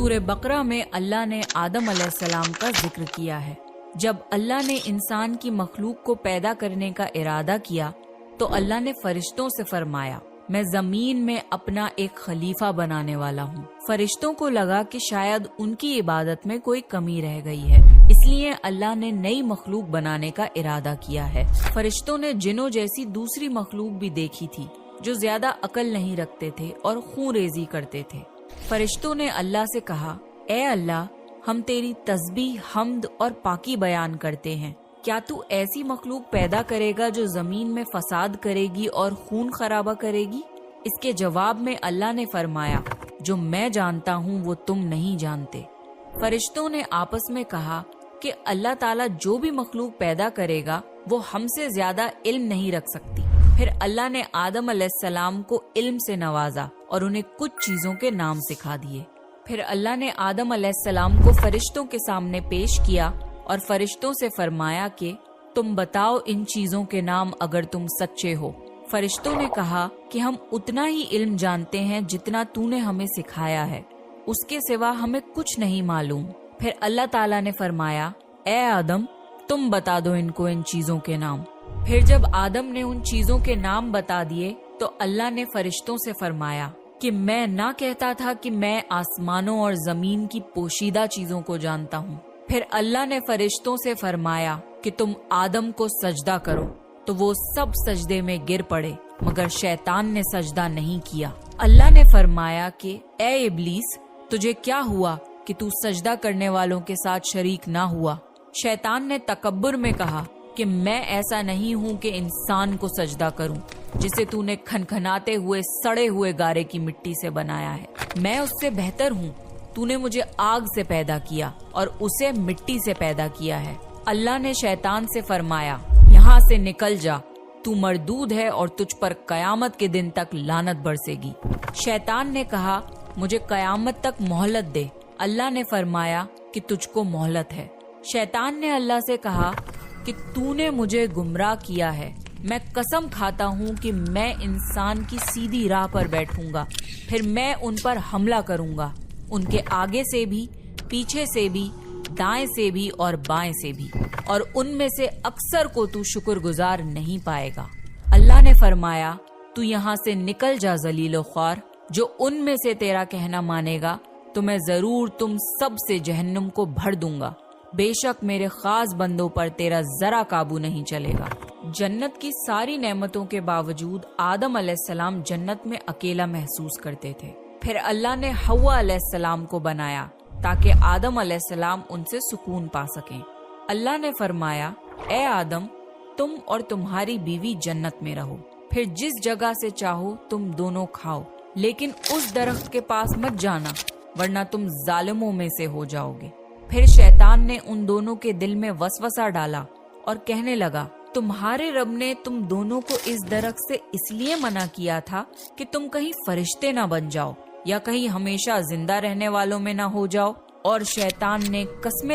सूरह बकरा में अल्लाह ने आदम अलैहिस्सलाम का जिक्र किया है। जब अल्लाह ने इंसान की मखलूक को पैदा करने का इरादा किया तो अल्लाह ने फरिश्तों से फरमाया, मैं जमीन में अपना एक खलीफा बनाने वाला हूँ। फरिश्तों को लगा कि शायद उनकी इबादत में कोई कमी रह गई है, इसलिए अल्लाह ने नई मखलूक बनाने का इरादा किया है। फरिश्तों ने जिन्नों जैसी दूसरी मखलूक भी देखी थी जो ज्यादा अकल नहीं रखते थे और खून रेजी करते थे। फरिश्तों ने अल्लाह से कहा, ए अल्लाह, हम तेरी तस्बीह, हम्द और पाकी बयान करते हैं। क्या तू ऐसी मखलूक पैदा करेगा जो जमीन में फसाद करेगी और खून खराबा करेगी? इसके जवाब में अल्लाह ने फरमाया, जो मैं जानता हूँ वो तुम नहीं जानते। फरिश्तों ने आपस में कहा कि अल्लाह ताला जो भी मखलूक पैदा करेगा वो हमसे ज्यादा इल्म नहीं रख सकती। फिर अल्लाह ने आदम अलैहिस्सलाम को इल्म से नवाजा और उन्हें कुछ चीजों के नाम सिखा दिए। फिर अल्लाह ने आदम अलैहिस्सलाम को फरिश्तों के सामने पेश किया और फरिश्तों से फरमाया कि तुम बताओ इन चीजों के नाम अगर तुम सच्चे हो। फरिश्तों ने कहा कि हम उतना ही इल्म जानते हैं जितना तूने हमें सिखाया है, उसके सिवा हमें कुछ नहीं मालूम। फिर अल्लाह ताला ने फरमाया, ए आदम, तुम बता दो इनको इन चीजों के नाम। फिर जब आदम ने उन चीजों के नाम बता दिए तो अल्लाह ने फरिश्तों से फरमाया कि मैं ना कहता था कि मैं आसमानों और जमीन की पोशीदा चीजों को जानता हूँ। फिर अल्लाह ने फरिश्तों से फरमाया कि तुम आदम को सजदा करो, तो वो सब सजदे में गिर पड़े मगर शैतान ने सजदा नहीं किया। अल्लाह ने फरमाया कि ए इब्लीस, तुझे क्या हुआ कि तू सजदा करने वालों के साथ शरीक ना हुआ? शैतान ने तकब्बुर में कहा कि मैं ऐसा नहीं हूँ कि इंसान को सजदा करूँ जिसे तूने खनखनाते हुए सड़े हुए गारे की मिट्टी से बनाया है। मैं उससे बेहतर हूँ। तूने मुझे आग से पैदा किया और उसे मिट्टी से पैदा किया है। अल्लाह ने शैतान से फरमाया, यहाँ से निकल जा, तू मरदूद है और तुझ पर कयामत के दिन तक लानत बरसेगी। शैतान ने कहा, मुझे कयामत तक मोहलत दे। अल्लाह ने फरमाया कि तुझको मोहलत है। शैतान ने अल्लाह से कहा कि तूने मुझे गुमराह किया है। मैं कसम खाता हूँ कि मैं इंसान की सीधी राह पर बैठूंगा, फिर मैं उन पर हमला करूंगा, उनके आगे से भी, पीछे से भी, दाएं से भी और बाएं से भी, और उनमें से अक्सर को तू शुक्रगुजार नहीं पाएगा। अल्लाह ने फरमाया, तू यहाँ से निकल जा जलीलो ख्वार। जो उनमें से तेरा कहना मानेगा तो मैं जरूर तुम सब से जहन्नुम को भर दूंगा। बेशक मेरे खास बंदों पर तेरा जरा काबू नहीं चलेगा। जन्नत की सारी नेमतों के बावजूद आदम अलैहिस्सलाम जन्नत में अकेला महसूस करते थे। फिर अल्लाह ने हव्वा अलैहिस्सलाम को बनाया ताकि आदम अलैहिस्सलाम उनसे सुकून पा सकें। अल्लाह ने फरमाया, ए आदम, तुम और तुम्हारी बीवी जन्नत में रहो, फिर जिस जगह से चाहो तुम दोनों खाओ, लेकिन उस दरख्त के पास मत जाना वरना तुम जालिमों में से हो जाओगे। फिर शैतान ने उन दोनों के दिल में वसवसा डाला और कहने लगा, तुम्हारे रब ने तुम दोनों को इस दरख्त से इसलिए मना किया था कि तुम कहीं फरिश्ते ना बन जाओ या कहीं हमेशा जिंदा रहने वालों में ना हो जाओ। और शैतान ने कसमें